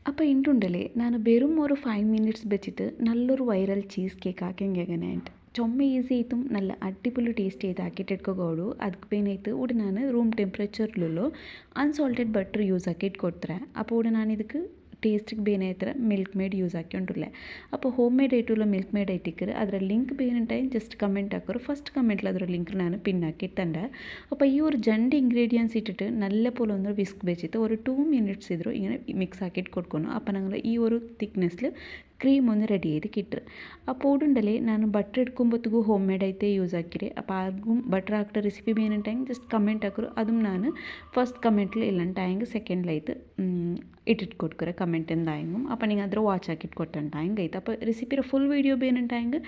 അപ്പോൾ ഇണ്ടുണ്ടല്ലേ ഞാൻ വെറും ഒരു 5 മിനിറ്റ്സ് വെച്ചിട്ട് നല്ലൊരു വൈറൽ ചീസ് കേക്ക് ആക്കിയെങ്ങനെയായിട്ട് ചുമ ഈസി ആയിട്ടും നല്ല അടിപൊളി ടേസ്റ്റ് ചെയ്ത് ആക്കിയിട്ട് എടുക്കുകയുള്ളൂ ಅದಕ್ಕೆ ಬೇನಾಯ್ತು ಉಡು ನಾನು ರೂಮ್ ಟೆಂಪ್ರೇಚರ್ಲೂ ಅನ್ಸಾಲ್ಟೆಡ್ ಬಟರ್ ಯೂಸ್ ಹಾಕಿಟ್ಟು ಕೊಡ್ತಾರೆ അപ്പോൾ ಉಡು ನಾನು ಇದಕ್ಕೆ ಟೇಸ್ಟಿಗೆ ಬೇನಾಯ್ತರ ಮಿಲ್ಕ್ ಮೇಡ್ ಯೂಸ್ ಹಾಕ್ಕೊಂಡಿರಲೆ അപ്പോൾ ಹೋಮ್ ಮೇಡ್ ಆയിട്ടുള്ള ಮಿಲ್ಕ್ ಮೇಡ್ ಐತಿಕ್ಕರು ಅದರ ಲಿಂಕ್ ಬೇನುಂಟಾയി ജസ്റ്റ് കമൻറ്റ് ആക്കರು ഫസ്റ്റ് കമൻറ്റിൽ ಅದರ ലിങ്ക് ഞാൻ പിന്നാക്കിയിട്ടുണ്ട് അപ്പോൾ ഈ ഒരു രണ്ട് ഇൻഗ്രീഡിയൻസ് ഇട്ടിട്ട് നല്ല പോലെ ഒന്ന് വിസ്ക് വെച്ചിട്ട് ഒരു 2 മിനിറ്റ്സ് ഇದ್ರು ഇങ്ങനെ മിക്സ് ആക്കിയിട്ട് കൊടുക്കണം അപ്പോൾ ഞങ്ങൾ ഈ ഒരു തിക്നെസ്സിൽ ಕ್ರೀಮ್ ಒಂದು ರೆಡಿ ಆಯ್ತು ಕಿಟ್ರು ಆ ಪೌಡುಂಡಲ್ಲಿ ನಾನು ಬಟ್ರ್ ಇಟ್ಕೊಂಬತ್ತಿಗೂ ಹೋಮ್ ಮೇಡ್ ಐತೆ ಯೂಸ್ ಹಾಕಿರಿ അപ്പോൾ ആർക്കും ബട്ടർ ആക്കിയ റെസിപ്പി വേണ്ടിയിട്ടെങ്കിൽ ജസ്റ്റ് കമൻറ്റ് ആക്കರು ಅದು ನಾನು ಫಸ್ಟ್ ಕಮೆಂಟ್ಲಿ ಇಲ್ಲಂಟಾಯಂಗೆ ಸೆಕೆಂಡ್ಲೈತು ಇಟ್ಟಿಟ್ಟು ಕೊಡ್ಕರೆ ಕಮೆಂಟ್ എന്തായെങ്കിലും അപ്പോൾ നിങ്ങൾ അതിൽ വാച്ച് ആക്കിയിട്ട് ಕೊಟ್ಟಂಟಾಯಂಗೆ ಐತೆ അപ്പോൾ റെസിപ്പിയുടെ ഫുൾ വീഡിയോ ಬೇನುಂಟಾಯಂಗೆ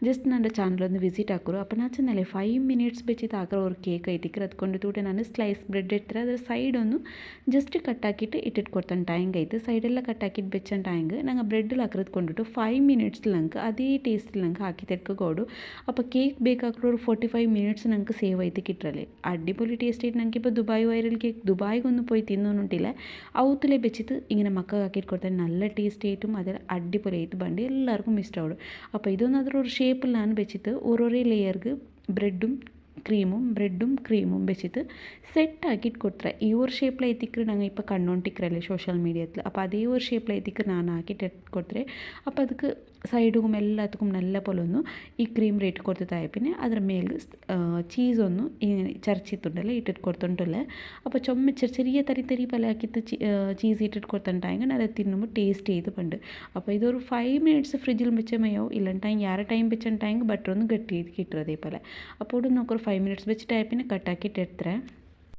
ಜಸ್ಟ್ ನನ್ನ ಚಾನಲೊಂದು ವಿಸಿಟ್ ಹಾಕರು അപ്പോൾ ನಾನು ಚೆನ್ನಲೆ 5 ಮಿನಿಟ್ಸ್ ಬೆಚ್ಚಿತ್ತು ಹಾಕೋ ഒരു ಕೇಕ್ ಐತಿಕ್ಕರು ಅದ್ಕೊಂಡು ತೂಟೆ ನಾನು ಸ್ಲೈಸ್ ಬ್ರೆಡ್ ಇಡ್ತಾರೆ ಅದರ ಸೈಡ್ ಒಂದು ಜಸ್ಟ್ ಕಟ್ಟಾಕಿಟ್ಟು ಇಟ್ಟಿಟ್ಟು ಕೊಡ್ತಂಟಾಯಂಗೆ ಐತೆ ಸೈಡೆಲ್ಲ ಕಟ್ಟಾಕಿಟ್ಟು ಬೆಚ್ಚಂಟಾಯಂಗೆ ನಂಗೆ ಬ್ರೆಡ್ಡಿൽ ಹಾಕಿರೋದು ಕೊಂಡ್ಬಿಟ್ಟು 5 ಮಿನಿಟ್ಸ್ ನಂಗೆ ಅದೇ ಟೇಸ್ಟ್ ನಂಗೆ ಹಾಕಿ ತೆಡ್ಕೋಡು അപ്പോൾ കേക്ക് ಬೇಕಾಗ್ರೋ ഒരു 45 മിനിറ്റ്സ് ഞങ്ങൾക്ക് സേവ് ആയിട്ട് കിട്ടറല്ലേ അടിപൊളി ടേസ്റ്റ് ആയിട്ട് ഞങ്ങൾക്ക് ഇപ്പോൾ ദുബായ് വൈറൽ കേക്ക് ദുബായിക്കൊന്നും പോയി തിന്നൊന്നുണ്ടില്ല ഔത്തിലെ വെച്ചിട്ട് ഇങ്ങനെ മക്ക ആക്കിയിട്ട് കൊടുത്താൽ നല്ല ടേസ്റ്റ് ആയിട്ടും അതിൽ അടിപൊളിയായിട്ട് ബണ്ട് എല്ലാവർക്കും ഇഷ്ടമാവും അപ്പോൾ ഇതൊന്നും അതൊരു ഷേപ്പിൽ ഞാൻ വെച്ചിട്ട് ഓരോരോ ലെയർക്ക് ಬ್ರೆಡ್ಡುം ಕ್ರೀಮುം വെച്ചിട്ട് സെറ്റ് ആക്കിയിട്ട് കൊടുത്തರೆ ഈ ഒരു ഷേപ്പിൽ എത്തിക്കറ് ഞങ്ങൾ ഇപ്പോൾ കണ്ടുകൊണ്ടിരിക്കറല്ലേ സോഷ്യൽ മീഡിയത്തിൽ അപ്പോൾ അതേ ഒരു ഷേപ്പിൽ എത്തിക്കറ് ഞാൻ ആക്കിയിട്ട് കൊടുത്തರೆ അപ്പോൾ ಅದಕ್ಕೆ സൈഡും എല്ലാത്തുക്കും നല്ല പോലെ ഒന്ന് ഈ ക്രീം റേറ്റ് കൊടുത്തതായ പിന്നെ ಅದರ ಮೇಲೆ ചീസൊന്നും ഇങ്ങനെ ചരച്ചിട്ടുണ്ടല്ലേ ഇട്ടിട്ട് കൊടുത്തിട്ടുണ്ടല്ലേ അപ്പോൾ ചുമ ചെറിയ തരി പോലെ ആക്കിയിട്ട് ചീസ് ഇട്ടിട്ട് കൊടുത്തിട്ടുണ്ടായെങ്കിൽ അത് തിന്നുമ്പോൾ ടേസ്റ്റ് ചെയ്ത് പണ്ട് അപ്പോൾ ഇതൊരു 5 മിനിറ്റ്സ് ഫ്രിഡ്ജിൽ വെച്ച മയോ ഇല്ലണ്ടായെങ്കിൽ ಯಾರ ಟೈಮ್ ಬೆಚ್ಚಂಟಾയെങ്കിൽ ಬಟರ್ ಒಂದು ಗಟ್ಟಿ കിട്ടും അതേപോലെ അപ്പോൾ നോക്കൊരു 5 മിനിറ്റ്സ് വെച്ചിട്ടായ പിന്നെ കട്ടാക്കിയിട്ട് എടുത്തേ